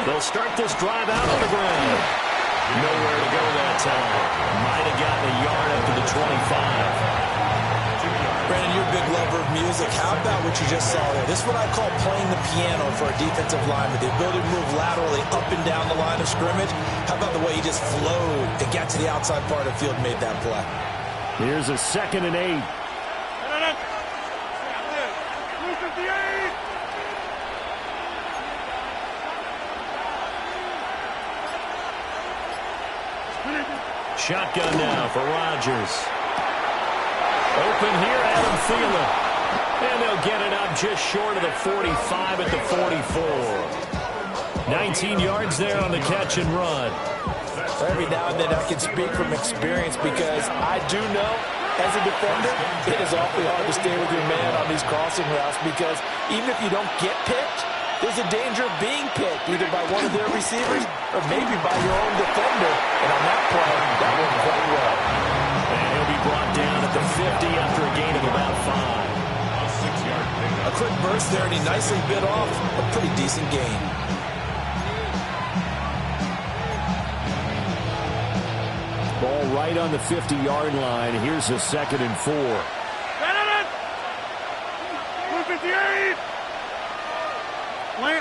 They'll start this drive out on the ground. Nowhere to go that time. Might have gotten a yard up to the 25. Brandon, you're a big lover of music. How about what you just saw there? This is what I call playing the piano for a defensive lineman. The ability to move laterally up and down the line of scrimmage. How about the way he just flowed to get to the outside part of the field and made that play? Here's a 2nd and 8. Shotgun now for Rodgers. Open here, Adam Thielen. And they'll get it up just short of the 45 at the 44. 19 yards there on the catch and run. Every now and then I can speak from experience because I do know as a defender it is awfully hard to stay with your man on these crossing routes because even if you don't get picked, there's a danger of being picked either by one of their receivers or maybe by your own defender. And on that play, that worked quite well. And he'll be brought down at the 50 after a gain of about 5. A quick burst there, and he nicely bit off a pretty decent gain. Ball right on the 50-yard line. Here's a 2nd and 4. 158. Plant.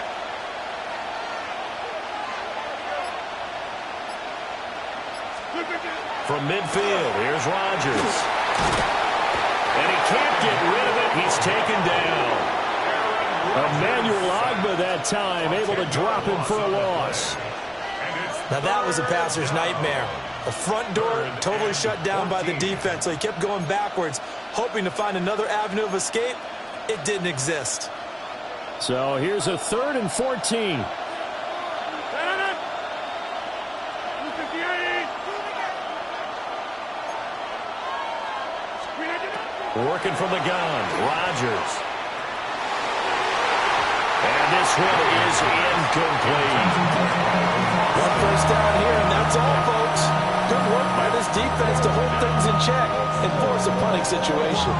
From midfield, here's Rodgers. And he can't get rid of it. He's taken down. Emmanuel Ogbah that time, able to drop him for a loss. Now that was a passer's nightmare. The front door totally shut down by the defense, so he kept going backwards, hoping to find another avenue of escape. It didn't exist. So here's a 3rd and 14. Working from the gun, Rodgers. And this one is incomplete. One first down here, and that's all, folks. Good work by this defense to hold things in check and force a punting situation.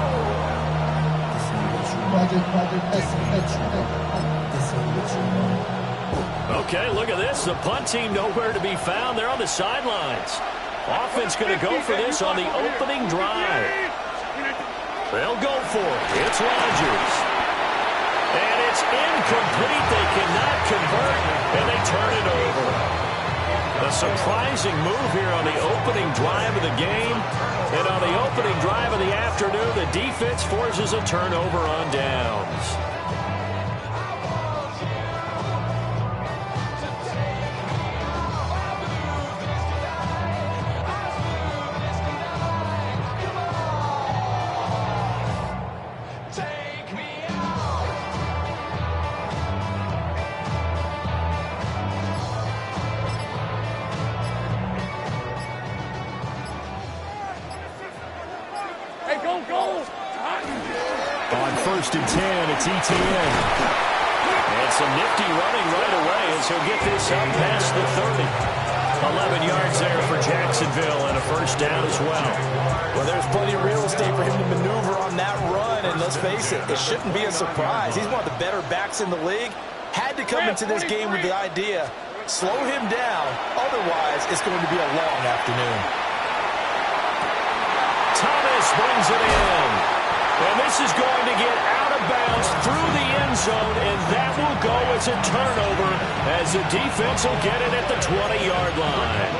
Okay, look at this. The punt team nowhere to be found. They're on the sidelines. Offense going to go for this on the opening drive. They'll go for it. It's Rodgers. And it's incomplete. They cannot convert, and they turn it over. A surprising move here on the opening drive of the game. And on the opening drive of the afternoon, the defense forces a turnover on downs. On 1st and 10, it's ETN. And some nifty running right away as he'll get this up past the 30. 11 yards there for Jacksonville and a first down as well. Well, there's plenty of real estate for him to maneuver on that run, and let's face it, it shouldn't be a surprise. He's one of the better backs in the league. Had to come into this game with the idea, slow him down, otherwise it's going to be a long afternoon. Thomas brings it in. And this is going to get out of bounds through the end zone, and that will go as a turnover as the defense will get it at the 20-yard line.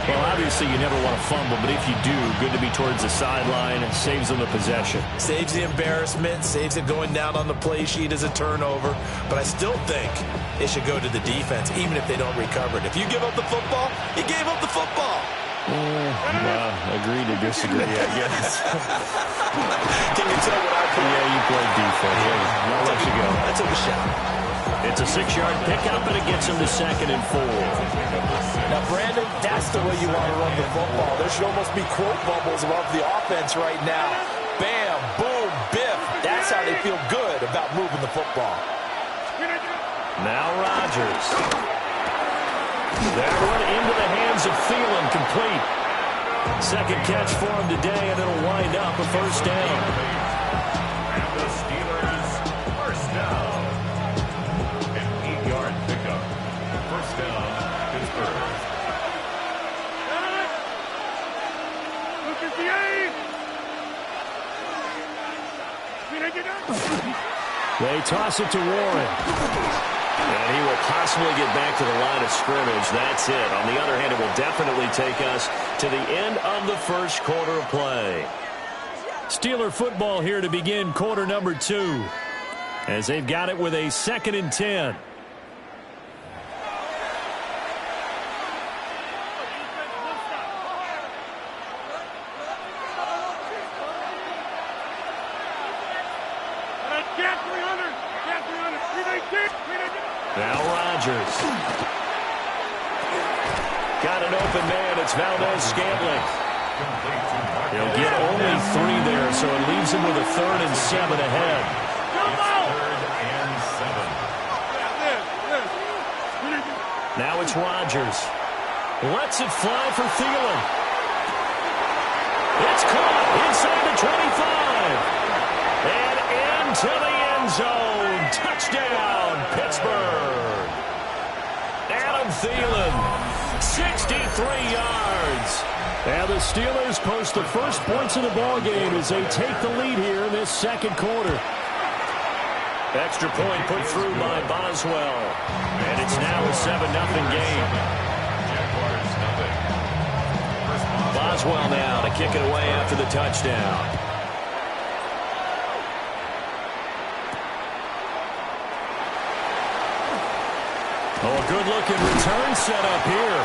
Well, obviously you never want to fumble, but if you do, good to be towards the sideline. It saves them the possession. Saves the embarrassment, saves it going down on the play sheet as a turnover. But I still think it should go to the defense, even if they don't recover it. If you give up the football, you gave up the football. Well, agree to disagree, I guess. Can you tell what I play? Yeah, you played defense. Yeah, I'll let you go. I took a shot. It's a 6-yard pickup, and it gets him to 2nd and 4. Now, Brandon, that's the way you want to run the football. There should almost be quote bubbles above the offense right now. Bam, boom, biff. That's how they feel good about moving the football. Now Rodgers. That one into the hands of Thielen, complete. 2nd catch for him today, and it'll wind up a first down. And the Steelers first down. An 8-yard pickup. They toss it to Warren. And he will possibly get back to the line of scrimmage. That's it. On the other hand, it will definitely take us to the end of the first quarter of play. Steeler football here to begin quarter number 2. As they've got it with a 2nd and 10. Now Rodgers. Got an open man. It's Valdez-Scantling. He'll get only 3 there, so it leaves him with a 3rd and 7 ahead. Now it's Rodgers. Lets it fly for Thielen. It's caught inside the 25. And into the end zone. Touchdown, Pittsburgh. Adam Thielen, 63 yards. And the Steelers post the first points of the ballgame as they take the lead here in this second quarter. Extra point put through by Boswell. And it's now a 7-0 game. Boswell now to kick it away after the touchdown. Oh, a good-looking return set up here.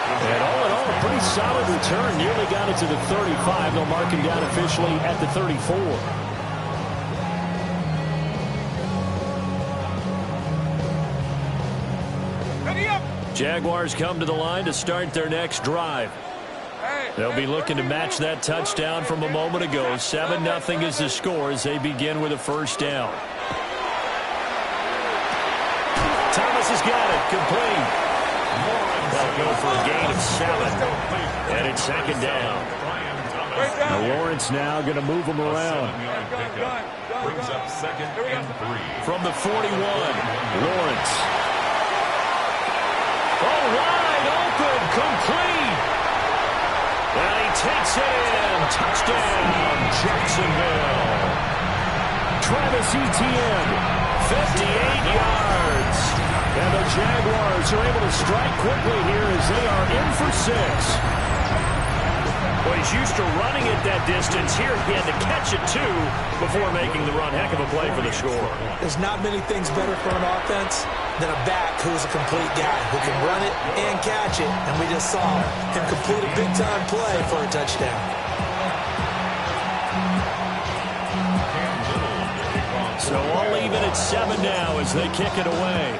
And all in all, a pretty solid return. Nearly got it to the 35. They'll mark him down officially at the 34. Jaguars come to the line to start their next drive. They'll be looking to match that touchdown from a moment ago. 7-0 is the score as they begin with a first down. Thomas has got it. Complete. They'll go for a gain of 7. And it's second down. Now Lawrence now going to move him around. Brings up 2nd and 3. From the 41, Lawrence. Oh, wide open. Complete. And he takes it in. Touchdown, Jacksonville. Travis Etienne, 58 yards. And the Jaguars are able to strike quickly here as they are in for 6. Well, he's used to running it that distance. Here he had to catch it, too, before making the run. Heck of a play for the score. There's not many things better for an offense than a back who's a complete guy who can run it and catch it. And we just saw him complete a big-time play for a touchdown. So all even at 7 now as they kick it away.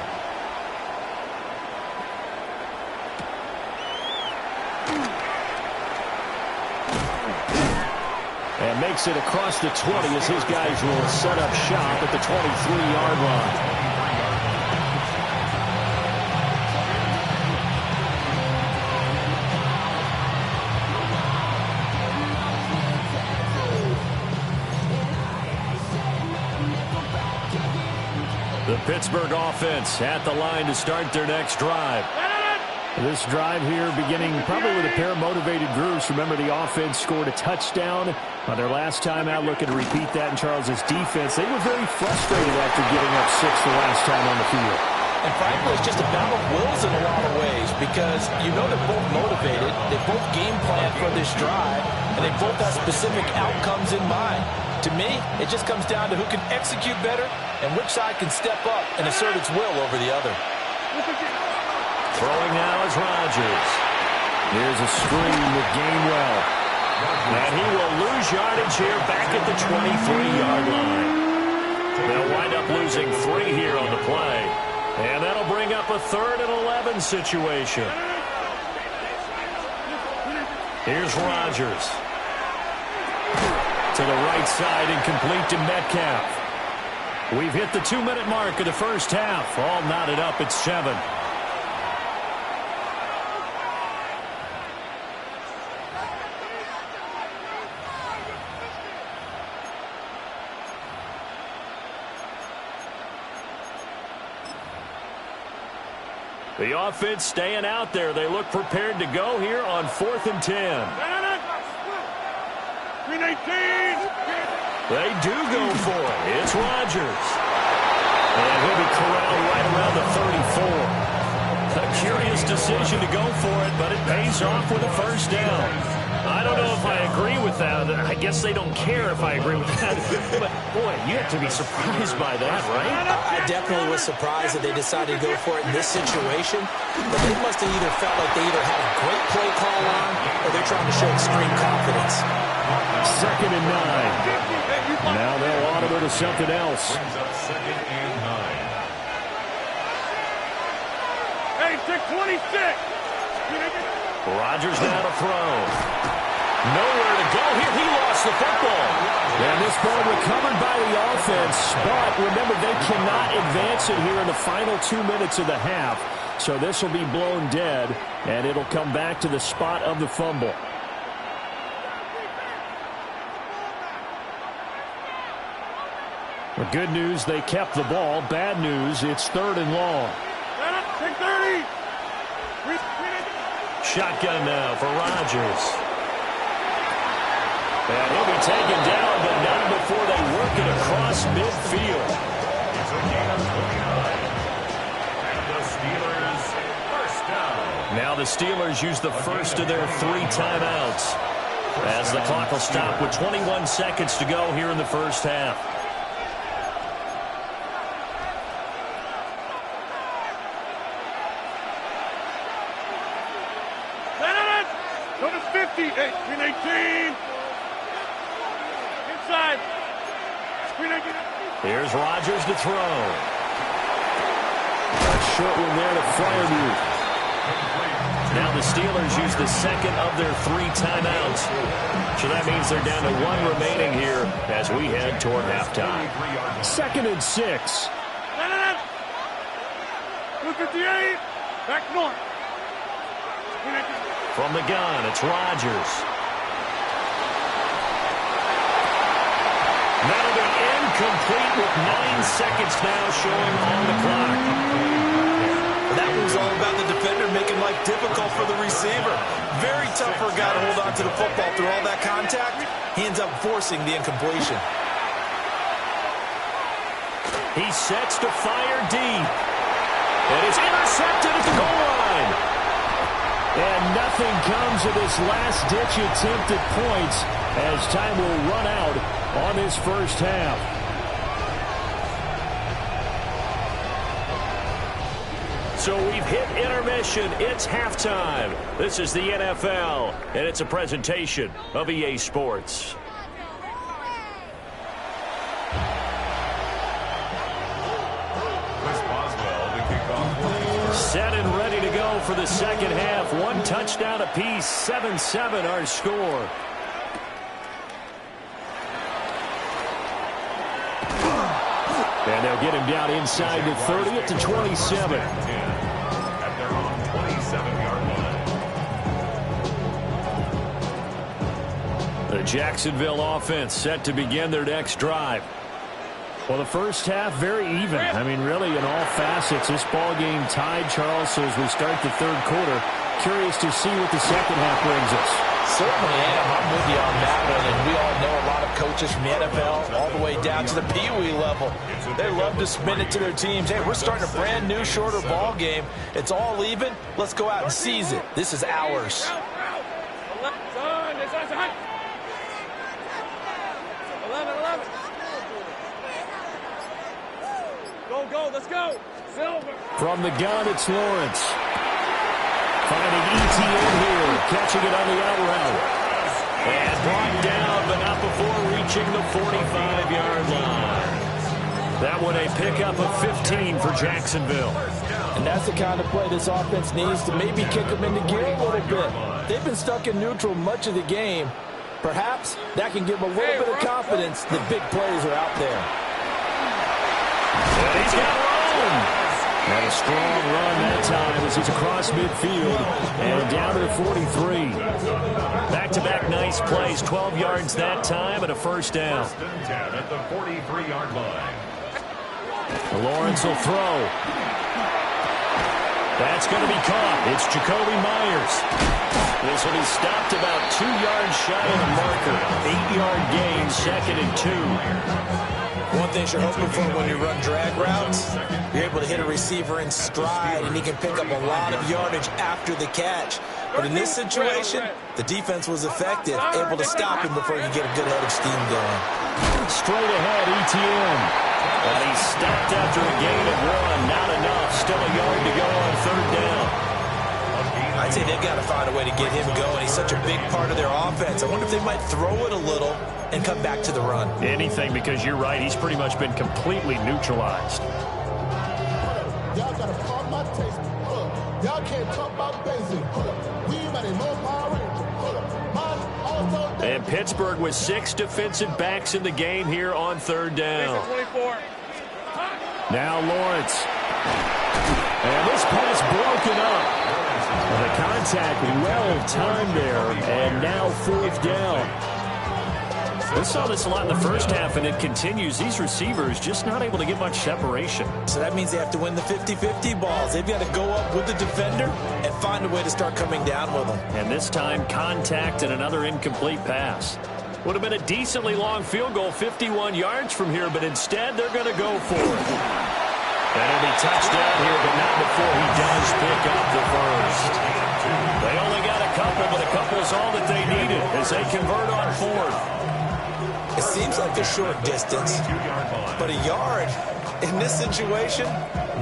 And makes it across the 20 as his guys will set up shop at the 23-yard line. The Pittsburgh offense at the line to start their next drive. This drive here beginning probably with a pair of motivated groups. Remember, the offense scored a touchdown on their last time out. Looking to repeat that in Charles's defense. They were very frustrated after giving up 6 the last time on the field. And frankly, it's just a battle of wills in a lot of ways because you know they're both motivated. They both game plan for this drive, and they both have specific outcomes in mind. To me, it just comes down to who can execute better and which side can step up and assert its will over the other. Throwing now is Rodgers. Here's a screen with Gainwell. And he will lose yardage here back at the 23-yard line. They'll wind up losing 3 here on the play. And that'll bring up a 3rd and 11 situation. Here's Rodgers. To the right side and complete to Metcalf. We've hit the 2-minute mark of the first half. All knotted up at 7. The offense staying out there. They look prepared to go here on 4th and 10. Green 18. They do go for it. It's Rodgers. And he'll be corralled right around the 34. A curious decision to go for it, but it pays off with a first down. I don't know if I agree with that. I guess they don't care if I agree with that. But, boy, you have to be surprised by that, right? I definitely was surprised that they decided to go for it in this situation. But they must have either felt like they either had a great play call on or they're trying to show extreme confidence. 2nd and 9. Now they'll audible to something else. Brings up 2nd and 9. Hey, 626. Rodgers now to throw. Nowhere to go here. He lost the football. And this ball recovered by the offense. But remember, they cannot advance it here in the final 2 minutes of the half. So this will be blown dead, and it'll come back to the spot of the fumble. The good news, they kept the ball. Bad news, it's 3rd and long. 630. Shotgun now for Rodgers. And he'll be taken down, but not before they work it across midfield. It's a gain of 29. And the Steelers first down. Now the Steelers use the first of their 3 timeouts as the clock will stop with 21 seconds to go here in the first half. Number 50, 18. Inside. Here's Rodgers to throw. A short one there to Freiermuth. Now the Steelers use the second of their 3 timeouts. So that means they're down to 1 remaining here as we head toward halftime. 2nd and 6. 258. Back north. From the gun, it's Rodgers. That'll be incomplete with 9 seconds now showing on the clock. That was all about the defender making life difficult for the receiver. Very tough for a guy to hold on to the football through all that contact. He ends up forcing the incompletion. He sets to fire deep. And it's intercepted at the goal line. And nothing comes of this last-ditch attempt at points as time will run out on this first half. So we've hit intermission. It's halftime. This is the NFL, and it's a presentation of EA Sports. Set and ready to go for the second half. 1 touchdown apiece. 7-7 our score. And they'll get him down inside the 30 at the 27. At their own 27-yard line. The Jacksonville offense set to begin their next drive. Well, the first half, very even. I mean, really, in all facets, this ball game tied, Charles. So as we start the 3rd quarter, curious to see what the second half brings us. Certainly am. I'm with you on that one. And we all know a lot of coaches from the NFL all the way down to the Pee Wee level. They love to spin it to their teams. Hey, we're starting a brand new, shorter ball game. It's all even. Let's go out and seize it. This is ours. 11. Go, let's go. Silver. From the gun, it's Lawrence. Finding ETN here. Catching it on the out route. And brought down, but not before reaching the 45-yard line. That one a pickup of 15 for Jacksonville. And that's the kind of play this offense needs to maybe kick them into gear a little bit. They've been stuck in neutral much of the game. Perhaps that can give them a little bit of confidence that big plays are out there. And he's got room. And a strong run that time as he's across midfield and down to the 43. Back-to-back nice plays, 12 yards that time and a first down. At the 43-yard line. Lawrence will throw. That's going to be caught. It's Jacoby Myers. This will be stopped about 2 yards shy of the marker. 8-yard gain, 2nd and 2. One thing you're hoping for when you run drag routes, you're able to hit a receiver in stride, and he can pick up a lot of yardage after the catch. But in this situation, the defense was effective, able to stop him before he could get a good head of steam going. Straight ahead, ETN. And he's stopped after a gain of 1. Not enough. Still a yard to go on 3rd down. I'd say they've got to find a way to get him going. He's such a big part of their offense. I wonder if they might throw it a little and come back to the run. Anything, because you're right. He's pretty much been completely neutralized. Y'all got to pump my taste. Y'all can't talk about basic. We ain't in no Power Ranger. And Pittsburgh with 6 defensive backs in the game here on 3rd down. 24. Now Lawrence. And this pass broken up. The contact well timed there, and now 4th down. We saw this a lot in the first half, and it continues. These receivers just not able to get much separation. So that means they have to win the 50-50 balls. They've got to go up with the defender and find a way to start coming down with them. And this time, contact and another incomplete pass. Would have been a decently long field goal, 51 yards from here, but instead they're going to go for it. That'll be touchdown here, but not before he does pick up the first. They only got a couple, but a couple's all that they needed as they convert on 4th. It seems like a short distance, but a yard in this situation,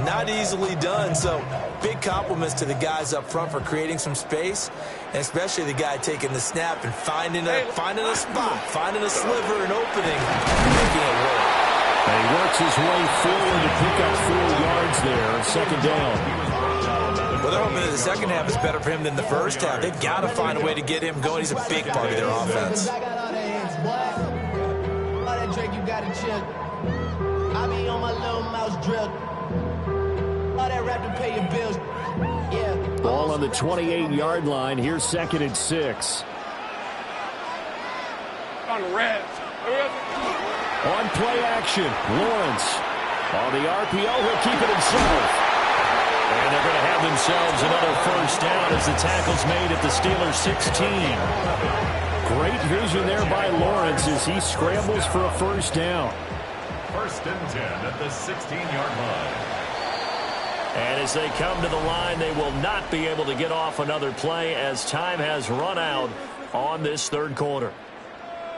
not easily done. So big compliments to the guys up front for creating some space, and especially the guy taking the snap and finding a spot, finding a sliver, an opening, and making it work. And he works his way forward to pick up 4 yards there, 2nd down. Well, they're hoping that the second half is better for him than the first half. They've got to find a way to get him going. He's a big part of their offense. You gotta chill. I be on my little mouse drill. All that rap to pay your bills. Yeah. Ball on the 28-yard line. Here's 2nd and 6. On the Reds. On play action, Lawrence. On the RPO, he'll keep it himself. And they're going to have themselves another first down as the tackle's made at the Steelers' 16. Great vision there by Lawrence as he scrambles for a first down. 1st and 10 at the 16-yard line. And as they come to the line, they will not be able to get off another play as time has run out on this 3rd quarter.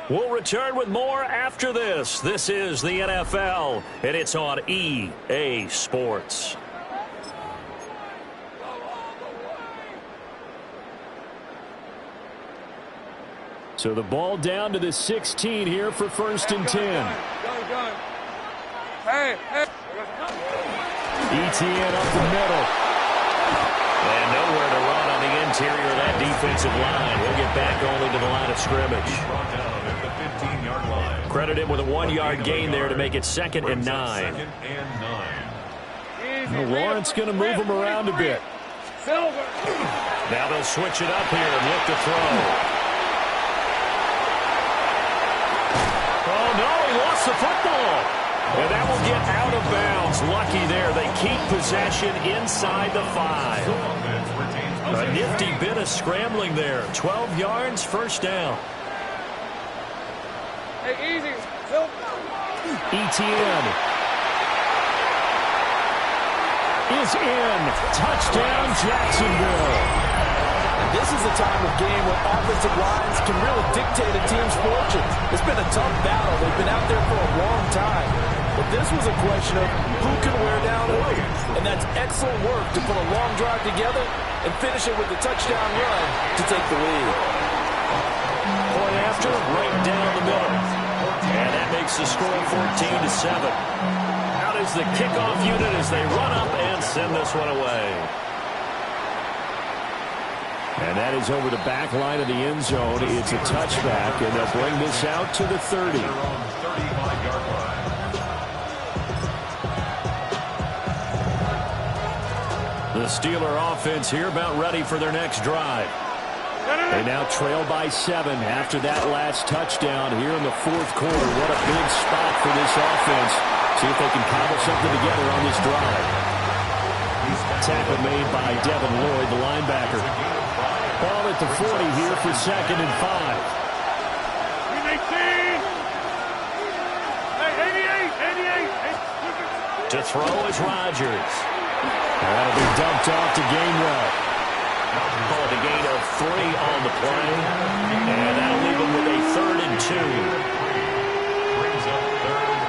We'll return with more after this. This is the NFL, and it's on EA Sports. So the ball down to the 16 here for 1st and 10. Hey. ETN up the middle. And nowhere to run on the interior of that defensive line. He'll get back only to the line of scrimmage. Credit him with a 1-yard gain there to make it 2nd and 9. Now Lawrence going to move him around a bit. Now they'll switch it up here and look to throw. Oh, no, he lost the football. And that will get out of bounds. Lucky there. They keep possession inside the 5. A nifty bit of scrambling there. 12 yards, first down. Hey, easy. ETN is in. Touchdown, Jacksonville. This is a time of game when offensive lines can really dictate a team's fortunes. It's been a tough battle. They've been out there for a long time. But this was a question of who can wear down who. And that's excellent work to put a long drive together and finish it with a touchdown run to take the lead. Point after, right down the middle. And that makes the score 14-7. Out is the kickoff unit as they run up and send this one away. And that is over the back line of the end zone. It's a touchback, and they'll bring this out to the 30. The Steeler offense here about ready for their next drive. They now trail by 7 after that last touchdown here in the 4th quarter. What a big spot for this offense. See if they can cobble something together on this drive. tackle made by Devin Lloyd, the linebacker. Ball at the 40 here for 2nd and 5. 88. To throw is Rodgers. That'll be dumped off to Gainwell. Call it a gain of 3 on the play. And that'll leave him with a 3rd and 2.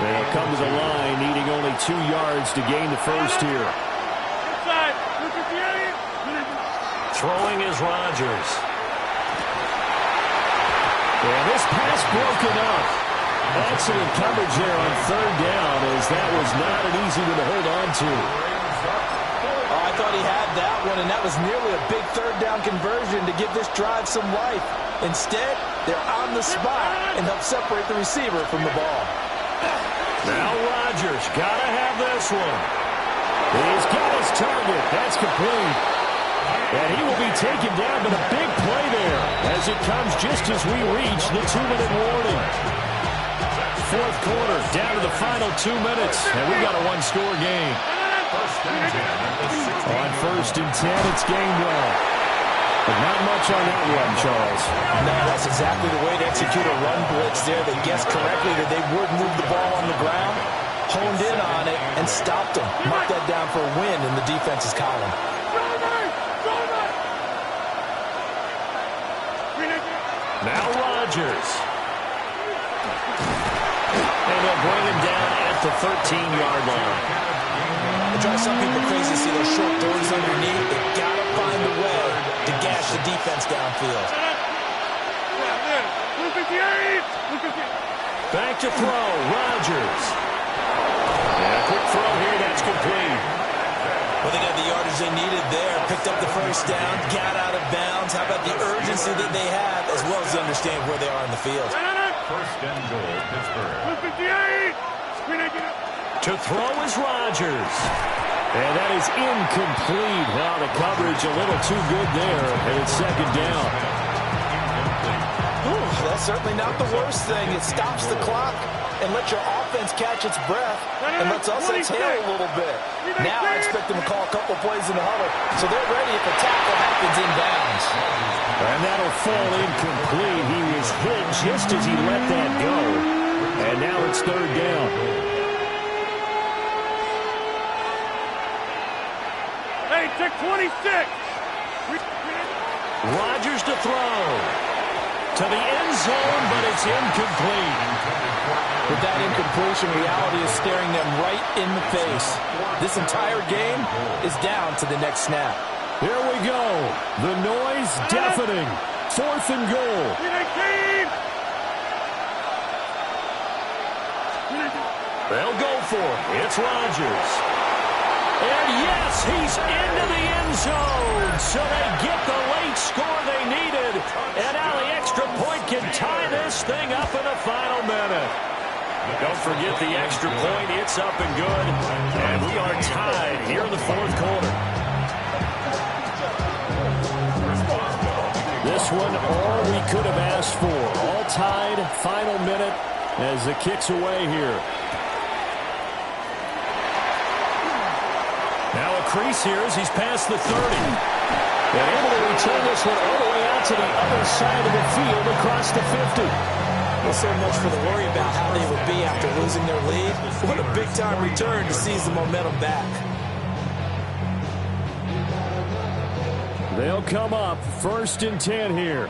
They'll come to the line, needing only 2 yards to gain the first here. Inside. 58. Throwing is Rodgers. And this pass broken up. Excellent coverage there on 3rd down, as that was not an easy one to hold on to. Oh, I thought he had that one, and that was nearly a big 3rd down conversion to give this drive some life. Instead, they're on the spot and help separate the receiver from the ball. Now Rodgers got to have this one. He's got his target. That's complete. And he will be taken down, but a big play there as it comes just as we reach the 2-minute warning. 4th quarter, down to the final 2 minutes, and we got a 1-score game. On 1st and 10, it's Gainwell. But not much on that one, Charles. No, that's exactly the way to execute a run blitz there. They guessed correctly that they would move the ball on the ground, honed in on it, and stopped them. Mark that down for a win in the defense's column. Now Rodgers. And they'll bring him down at the 13-yard line. It drives some people crazy to see those short throws underneath. They've got to find a way to gash the defense downfield. Back to throw, Rodgers. And a quick throw here, that's complete. Well, they got the yardage they needed there. Picked up the 1st down, got out of bounds. How about the urgency that they have, as well as understand where they are in the field? 1st and goal, Pittsburgh. To throw is Rodgers. And that is incomplete. Wow, the coverage a little too good there, and it's 2nd down. Ooh, that's certainly not the worst thing. It stops the clock and lets your offense catch its breath and lets us exhale a little bit. Now I expect them to call a couple plays in the huddle, so they're ready if a tackle happens in bounds. And that'll fall incomplete. He was hit just as he let that go. And now it's 3rd down. Hey, check 26. Rodgers to throw. To the end zone, but it's incomplete. With that incompletion, reality is staring them right in the face. This entire game is down to the next snap. Here we go. The noise deafening. 4th and goal. They'll go for it. It's Rodgers. And yes, he's into the end zone. So they get the late score they needed. And now the extra point can tie this thing up in the final minute. Don't forget the extra point. It's up and good. And we are tied here in the 4th quarter. This one, all we could have asked for. All tied, final minute as the kick's away here. Now a crease here as he's past the 30. And able to return this one all the way out to the other side of the field across the 50. Well, so much for the worry about how they would be after losing their lead. What a big-time return to seize the momentum back. They'll come up 1st and 10 here.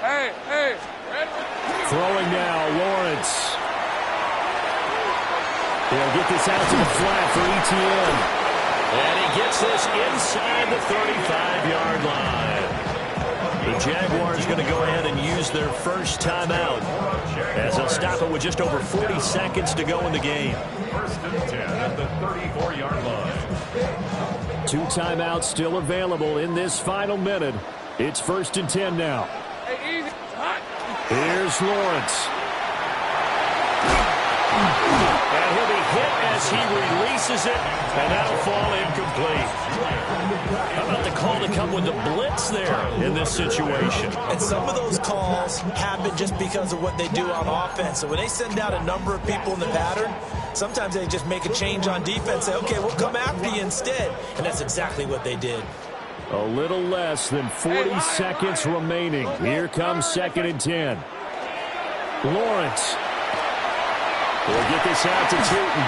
Hey. Throwing now, Lawrence. He'll get this out to the flat for ETN. And he gets this inside the 35-yard line. The Jaguars going to go ahead and use their first timeout as they'll stop it with just over 40 seconds to go in the game. 1st and 10 at the 34-yard line. 2 timeouts still available in this final minute. It's 1st and 10 now. Hey, easy. Hot. Here's Lawrence. And he'll be hit as he releases it, and that'll fall incomplete. How about the call to come with the blitz there in this situation? And some of those calls happen just because of what they do on offense. So when they send out a number of people in the pattern, sometimes they just make a change on defense, say, okay, we'll come after you instead. And that's exactly what they did. A little less than 40 seconds remaining. Here comes 2nd and 10. Lawrence will get this out to Tootin.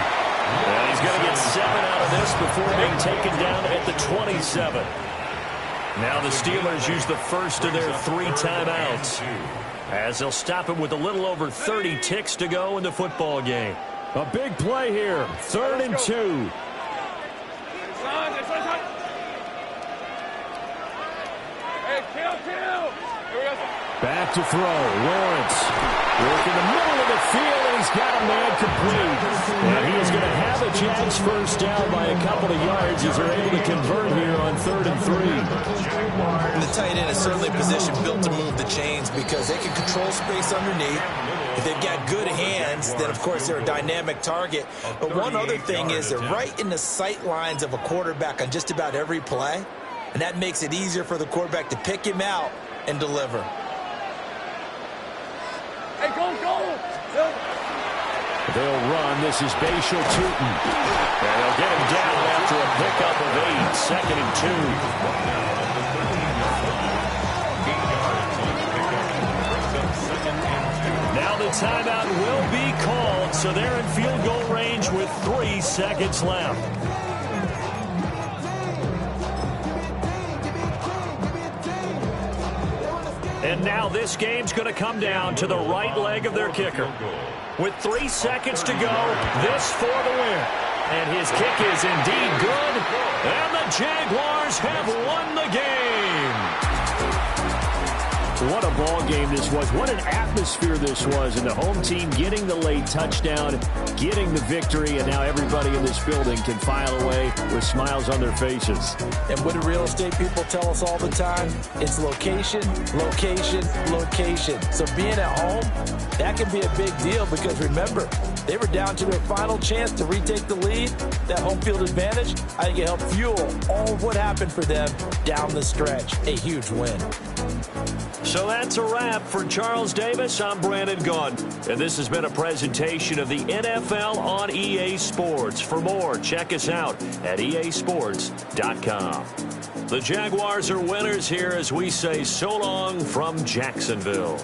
And he's going to get 7 out of this before being taken down at the 27. Now the Steelers use the first of their 3 timeouts, as they'll stop him with a little over 30 ticks to go in the football game. A big play here, 3rd and 2. Back to throw. Lawrence working the middle of the field, and he's got a man complete. And he is going to have a Jags first down by a couple of yards as they're able to convert here on 3rd and 3. And the tight end is certainly a position built to move the chains because they can control space underneath. If they've got good hands, then, of course, they're a dynamic target. But one other thing is they're right in the sight lines of a quarterback on just about every play, and that makes it easier for the quarterback to pick him out and deliver. Hey, go, go! They'll run. This is Bashal Tootin. And they'll get him down after a pickup of 8. 2nd and 2. Now the timeout will be called, so they're in field goal range with 3 seconds left. And now this game's going to come down to the right leg of their kicker. With 3 seconds to go, this for the win. And his kick is indeed good. And the Jaguars have won the game. What a ball game this was. What an atmosphere this was. And the home team getting the late touchdown, getting the victory, and now everybody in this building can file away with smiles on their faces. And what do real estate people tell us all the time? It's location, location, location. So being at home, that can be a big deal because remember, they were down to their final chance to retake the lead. That home field advantage, I think it helped fuel all of what happened for them down the stretch. A huge win. So that's a wrap for Charles Davis. I'm Brandon Gaudin, and this has been a presentation of the NFL on EA Sports. For more, check us out at easports.com. The Jaguars are winners here as we say so long from Jacksonville.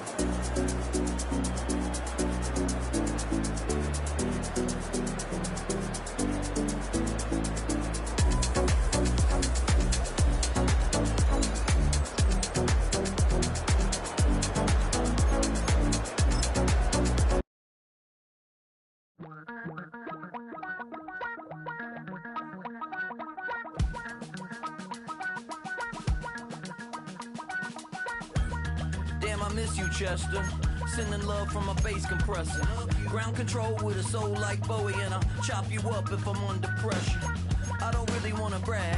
Damn, I miss you, Chester. Sending love from a bass compressor. Ground control with a soul like Bowie, and I'll chop you up if I'm under pressure. I don't really want to brag.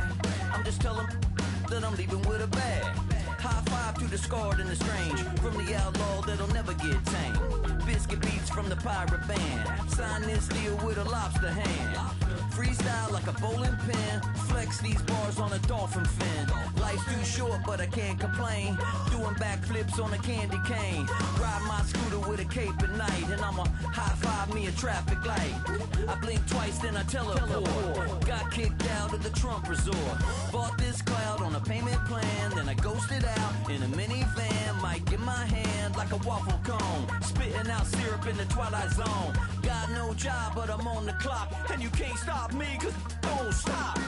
I'm just telling that I'm leaving with a bag. High five to the scarred and the strange. From the outlaw that'll never get tamed. Biscuit beats from the pirate band. Sign this deal with a lobster hand. Freestyle like a bowling pin. Flex these bars on a dolphin fin. Life's too short, but I can't complain. Doing backflips on a candy cane. Ride my scooter with a cape at night. And I'ma high five me a traffic light. I blink twice, then I teleport. Got kicked out of the Trump resort. Bought this cloud on a payment plan. Then I ghosted out in a minivan. Might get my hand like a waffle cone. Spitting out syrup in the twilight zone. Got no job, but I'm on the clock. And you can't stop me, cause don't stop.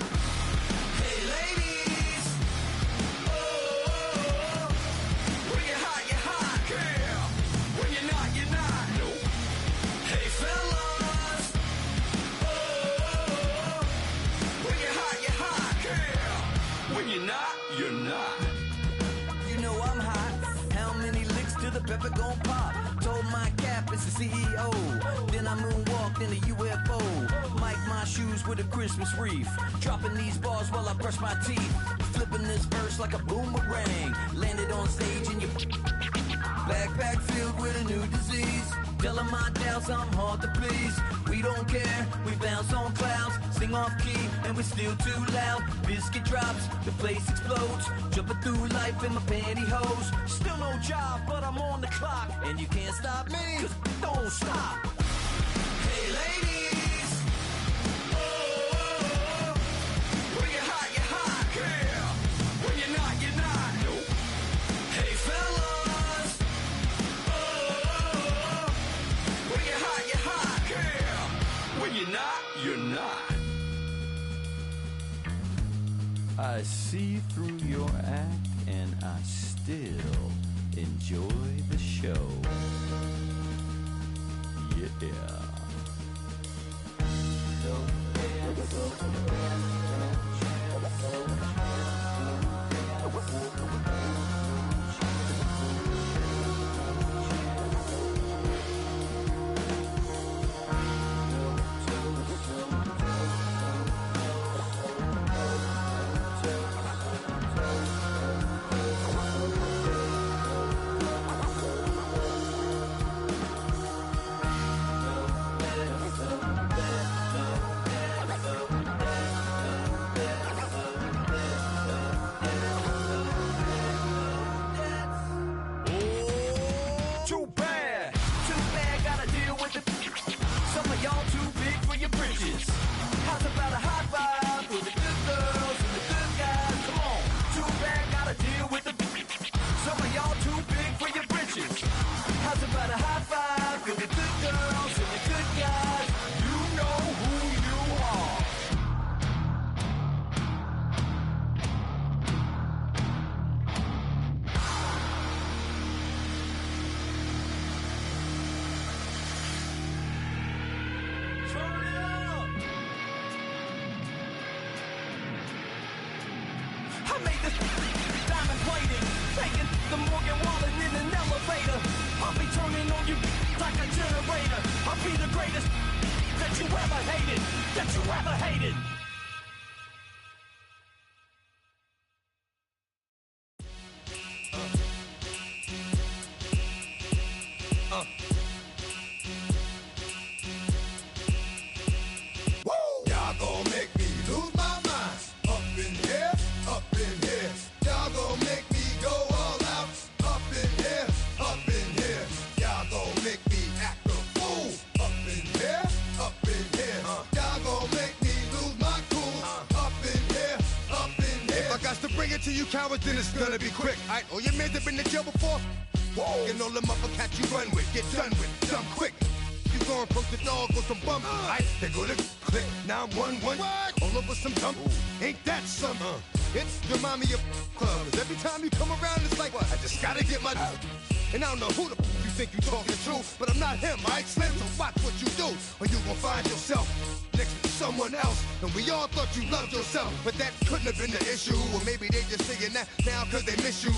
Hey ladies, oh, when you're hot, girl. When you're not, nope. Hey fellas, oh, when you're hot, girl. When you're not. You know I'm hot. How many licks till the pepper gon' pop? Told my cap it's the CEO. Then I moonwalked in a UFO. Mic my shoes with a Christmas wreath. Dropping these bars while I brush my teeth. Flipping this verse like a boomerang. Landed on stage in your backpack filled with a new disease. Telling my doubts I'm hard to please. We don't care sing off key, and we're still too loud. Biscuit drops, the place explodes. Jumping through life in my pantyhose. Still no job, but I'm on the clock, and you can't stop me, 'cause don't stop. Hey ladies, oh, when you're hot, yeah. When you're not, you're not. Nope. Hey fellas, oh, when you're hot, yeah. When you're not, you're not. I see through your act and I still enjoy the show. Yeah. Then it's gonna be quick. Alright, all your men have been to jail before? Whoa. And all them other cats you run with, get done with, done quick. You gon' approach the dog with some bump. Alright, they go to click 911. All over some dump. Ain't that something? It's the mommy of club. 'Cause every time you come around, it's like, I just gotta get my. And I don't know who the you think you talking to, but I'm not him, alright, Slim? So watch what you do, or you gon' find yourself next to someone else. And we all thought you loved yourself, but that couldn't have been the issue. Or maybe they just saying that now 'cause they miss you.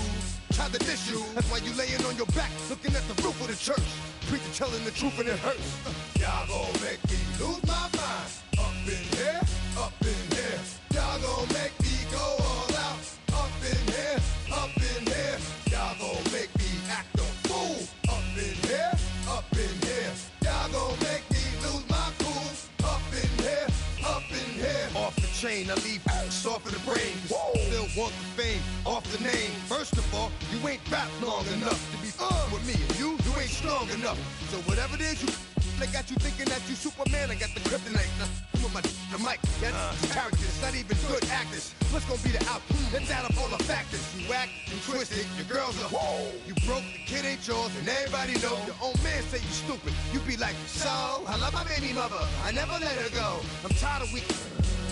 Tried to diss you, that's why you laying on your back, looking at the roof of the church. Preacher telling the truth and it hurts. Y'all gon' make me lose my mind. Up in here, up in here. Y'all gon' make me go all out. Up in here, up in here. Y'all gon' make me act a fool. Up in here, up in here. Y'all gon' make me lose my cool. Up in here, up in here. Off the chain, I leave soft in the brain. Still want the fame, off the name. First of all, you ain't rap long enough to be with me. And you ain't strong enough. So whatever it is they got you thinking that you Superman. I got the kryptonite. With my the mic, that's characters, not even good actors. What's gonna be the outcome? Let's add up all the factors. You act, you twisted, your girls are you broke, the kid ain't yours, and everybody know. Your own man say you stupid. You be like, so I love my baby mother, I never let her go. I'm tired of weak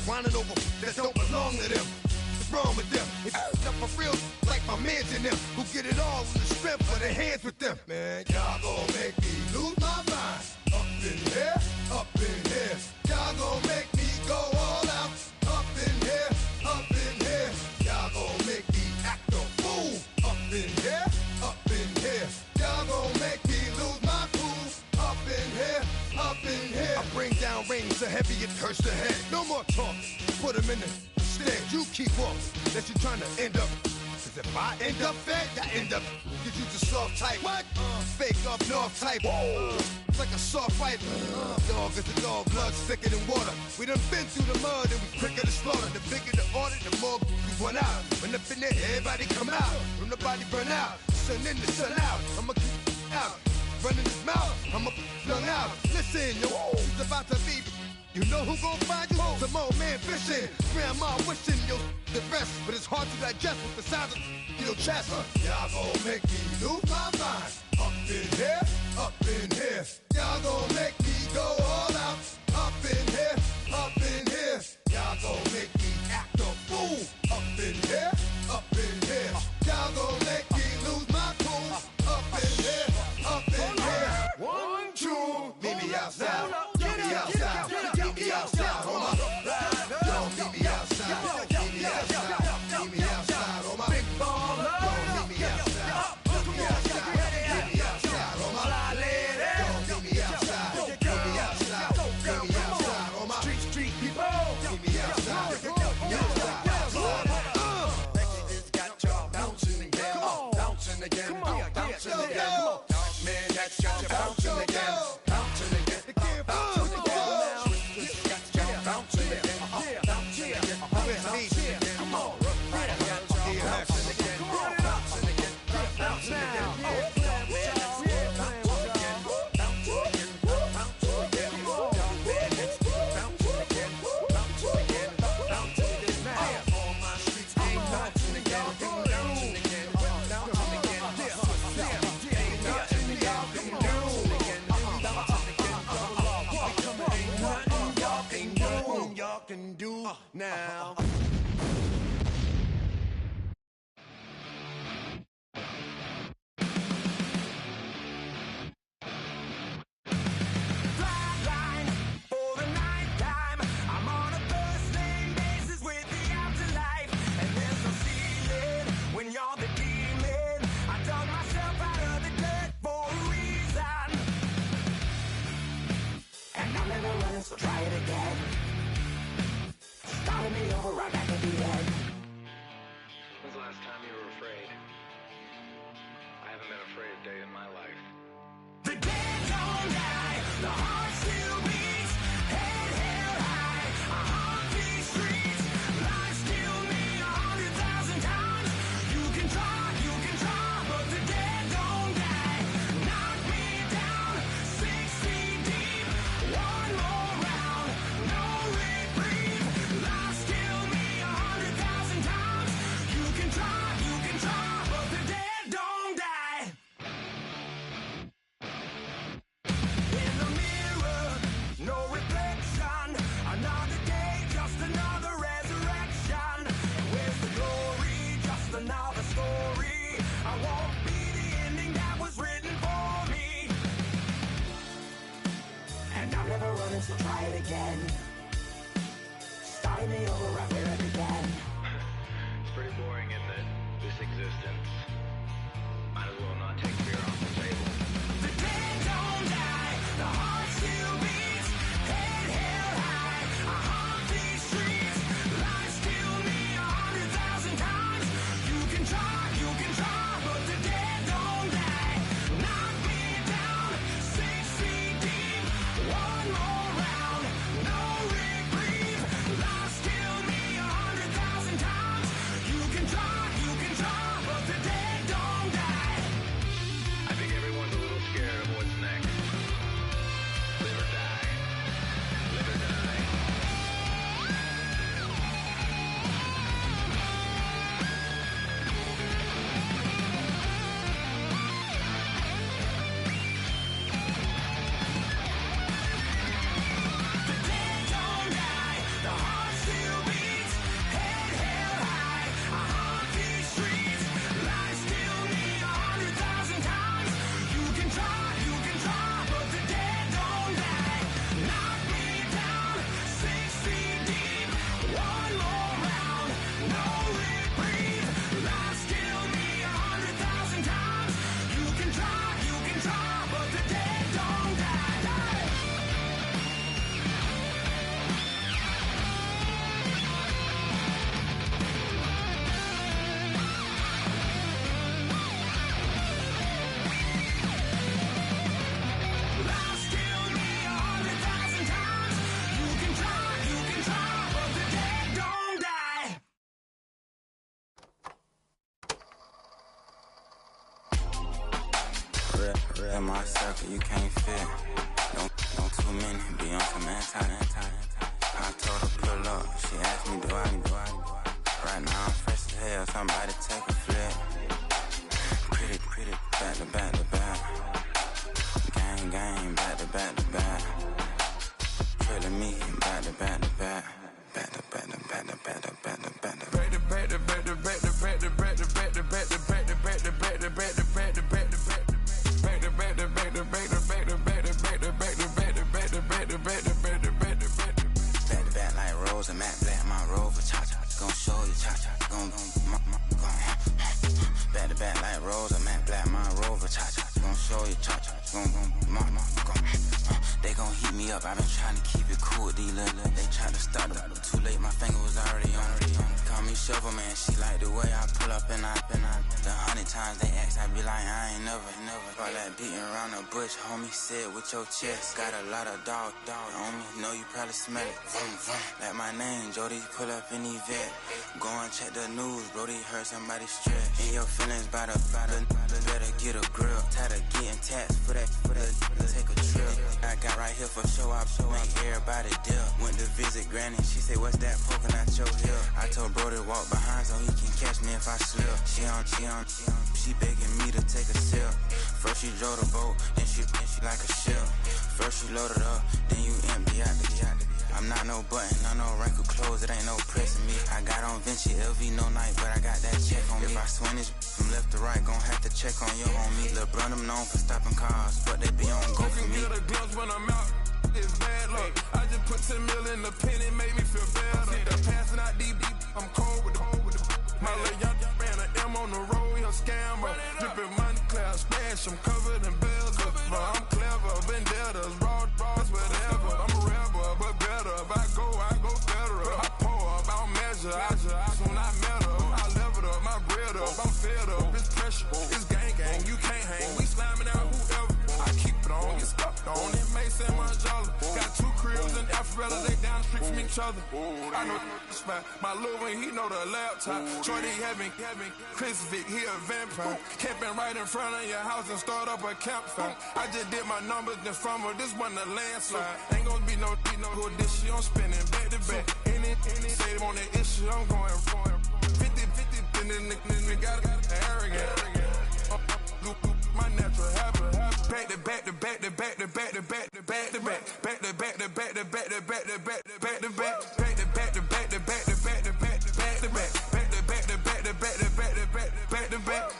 whining over that don't belong to them. What's wrong with them? It's up for real, like my mans in them, who get it all in the strength of their hands with them. Man, y'all gon' make me lose my mind. Up in here, up in here. Y'all gon' make me go all out. Up in here, up in here. Y'all gon' make me act a fool. Up in here, up in here. Y'all gon' make me lose my cool. Up in here, up in here. I bring down rain so heavy it hurts the head. No more talk, put him in the stand. You keep walking, that you trying to end up Cause if I end up fed, I end up. Cause you the soft type. What? Fake up north type. It's like a soft fight. Dog is a dog, blood thicker than water. We done been through the mud and we quicker to slaughter. The bigger the order, the more we run out. When up in there, everybody come out. When nobody burn out. Sun in the sun out. I'ma keep out. Running his mouth, I'ma flung out. Listen, yo, it's about to be. You know who gon' find you? Some old man fishing. Grandma wishing you the best. But it's hard to digest with the sound of your chest. Y'all gon' make me lose my mind. Up in here, up in here. Y'all gon' make me go all out. Up in here, up in here. Y'all gon' make me act a fool. Up in here, up in here. Y'all gon' make me lose my cool. Up in here, up in here. 1, 2, meet me outside. Meet me outside. Meet me outside. On my don't meet me outside. Meet me outside. Meet me outside. On my big baller. Don't meet me outside. Meet me outside. Meet me outside. On my fly lady. Don't meet me outside. Meet me outside. Meet me outside. On my street people. Meet me outside. Meet me outside. It's got y'all bouncing again. Bouncing again. Bouncing again. Man, that's got you bouncing again. Bouncing again. Bouncing again. Switch got y'all bouncing again. Bouncing again. Come on. Bouncing again. Bouncing again. Bouncing again. Can do now. Flatline for the night time. I'm on a first name basis with the afterlife, and there's no ceiling when you're the demon. I dug myself out of the dirt for a reason, and I'm never running, so try it again. Starting me over right back at the end. When's the last time you were afraid? I haven't been afraid a day in my life. The dead don't die, the heart still beats, head held high, I haunt these streets, life killed me 100,000 times. You can try, but the dead don't die. Knock me down, 6 feet deep, one more round, no reprieve. Life's killed me 100,000 times. You can try, but the dead don't die. In the mirror, no reflection. Another day, just another resurrection. Where's the glory? Just another story. I won't be the ending that was written for me. And I'm never running, so try it again. Starting me over right where I began. It's pretty boring, isn't it? This existence. Might as well not take fear off the table. The dead don't die, the heart still beats, head held high, I haunt these streets, life's killed me 100,000 times. You can try, but the dead don't die. Knock me down, 6 feet deep, one more round, no reprieve. Life's killed me 100,000 times. You can try, but the dead in my circle, you can't fit. Don't too many, be on some anti. I told her pull up, she asked me do I. Right now I'm fresh as hell, somebody take a flip. Pretty, back to back. Gang, back to back. Trailing me, back to back. I've been trying to keep it cool with these little. They tried to start it, but too late, my finger was already on. Call me Shovel Man, she like the way I pull up and I. The 100 times they ask, I be like, I ain't never. All that beating around the bush, homie said with your chest. Got a lot of dog on me, know you probably smell it. Like my name, Jody, pull up in the vet. Go and check the news, Brody heard somebody stretch. In your feelings by the better get a grill. Tired of getting taxed for that, take a trip. I got right here for show up, so make everybody dip. Went to visit Granny, she said, what's that poking out your hip? I told Brody to walk behind so he can catch me if I slip. She begging me to take a sip. First she drove the boat, then she like a ship. First you load it up, then you empty out the I'm not no button, no wrinkle clothes, it ain't no pressing me. I got on Vinci, LV, no night, but I got that check on me. If I swing this from left to right, gon' have to check on your homie. Lil' Brun, I'm known for stopping cars, but they be on go for me. You can get a glimpse when I'm out, it's bad luck. I just put 10 mil in the pen, it made me feel better. The passing out deep, I'm cold with the my little young ran an M on the road, he a scammer. Drippin' money cloud, splash, I'm covered in bells. I'm clever, vendettas, raw, whatever. I'm a rebel, but better. If I go better. I pour up, I don't measure. I soon I met her. I leveled up, my bread up, I'm fed up. It's pressure, it's gang, you can't hang. We slamming out whoever. I keep it on, get stuck on. It may say Manjala. Got 2 cribs in Alpharetta, they down the street from each other. I know the spot. My little one, he know the laptop. Shorty having Chris Vick, he a vampire. Camping right in front of your house and start up a campfire. I just did my numbers then from her, this wasn't a landslide. Ain't gonna be no who this shit, I'm spinning back to back. Any say they want that issue, I'm going 50, and then the got arrogant. My natural habit. Back to back to back to back to back to back to back to back. Back to back to back to back to back to back to back to back. Back to back to back to back to back to back to back to back. Back to back to back to back to back to back to back.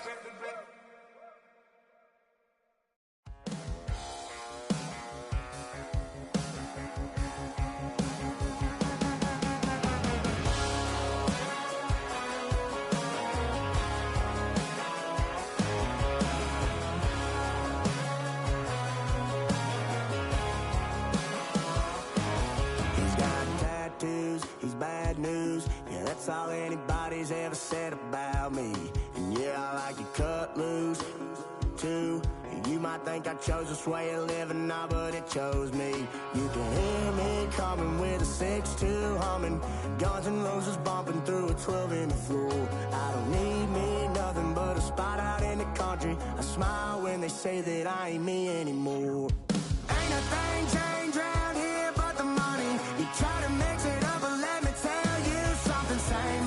He's bad news, yeah, that's all anybody's ever said about me. And yeah, I like you cut loose, too. You might think I chose this way of living now, but it chose me. You can hear me coming with a 6-2 humming, Guns N' Roses bumping through a 12-inch floor. I don't need me nothing but a spot out in the country. I smile when they say that I ain't me anymore. Ain't a thing changed around here but the money. You try to mix it up, but let me tell you something. Same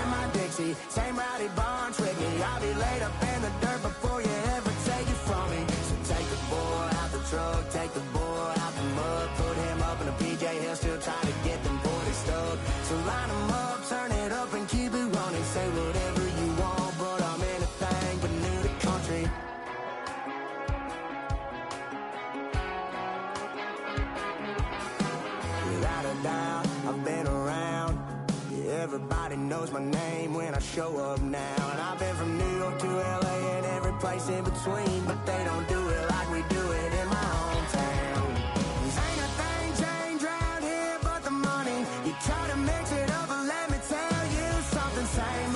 my Dixie, same rowdy barn trick me. I'll be laid up in the dirt before you ever take it from me. So take the boy out the truck, take the boy out the mud, put him up in a PJ Hill, still trying to get them 40 stuck. So line them up, turn it up and keep it running. Say whatever you want, but I'm anything but new to country. Without a doubt, I've been around. Yeah, everybody knows my name when I show up now. And I've been from New York to LA and every place in between, but they don't do it like we do it in my hometown. Ain't a thing changed around here but the money. You try to mix it up, but let me tell you something. Same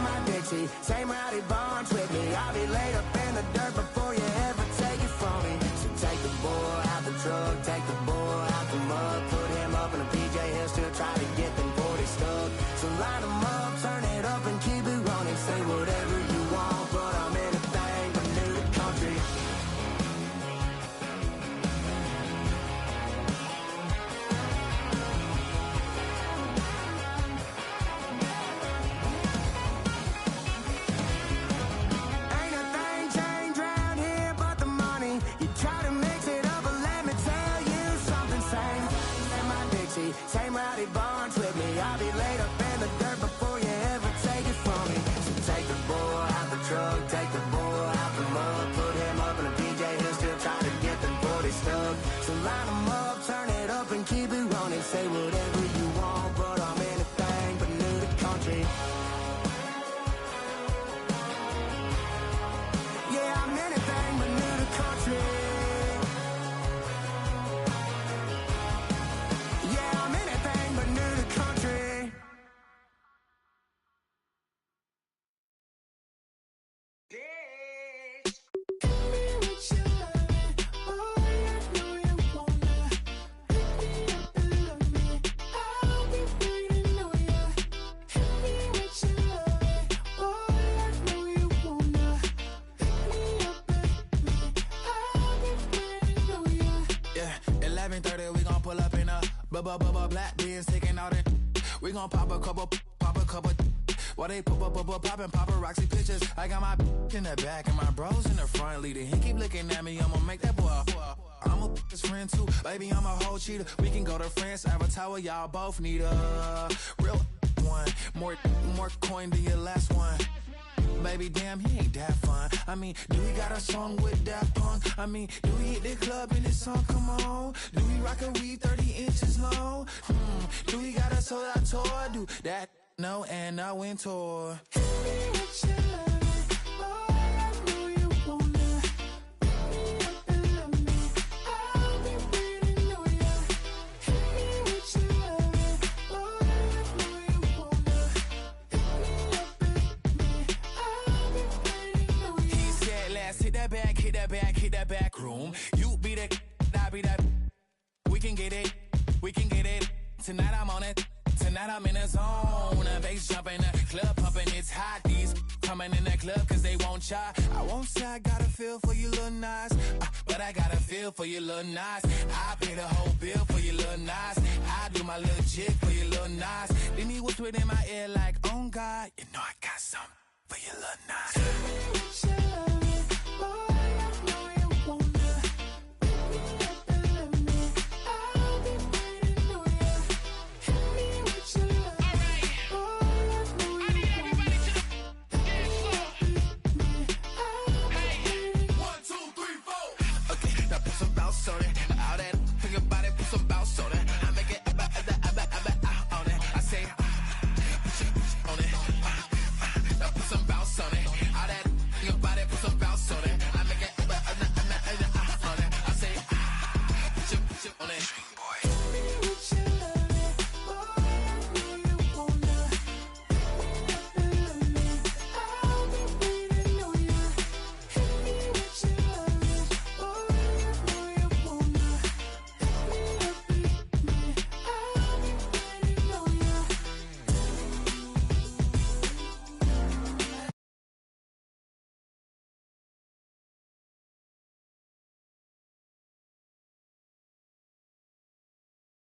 my Dixie, same rowdy barns with me. I'll be laid up in the dirt before you ever take it from me. So take the boy out the truck, take the boy out the mud, put him up in a PJ Hill, still try to get them 40 stuck. So line them up, turn it up and keep it running. Say whatever you want, but I'm anything but new to country. Same rowdy bonds with me. I'll be laid up in the dirt before you ever take it from me. So take the boy out the truck, take the boy out the mud, put him up in a PJ, he'll still try to get them 40 stuck. So line him up, turn it up and keep it running. Say whatever you want, but I'm anything but new to country. Yeah, I'm anything but new to country. Yeah, I'm anything but new to country. Yeah, 11:30, we gon' pull up in a black beans, taking out it. We gon' pop a couple. While they poppin' paparazzi pictures. I got my in the back and my bros in the front leading. He keep looking at me, I'ma make that boy. I'm a his friend too, baby, I'm a whole cheater. We can go to France, Avatar, y'all both need a real one. More coin than your last one. Baby, damn, he ain't that fun. I mean, do we got a song with Daft Punk? I mean, do we hit the club in this song? Come on. Do we rock a weed 30 inches long? Do we got a sold out tour? Do that? No, and I went tour. Hit that back room. You be the, I be that. We can get it. Tonight I'm on it. Tonight I'm in a zone. A bass jumping, a club pumping, it's hot. These coming in the club cause they won't try. I won't say I got a feel for you little nice, but I got a feel for you little nice. I pay the whole bill for you little nice. I do my little jig for you little nice. Then he whispered in my ear like, oh God, you know I got something for you little nice.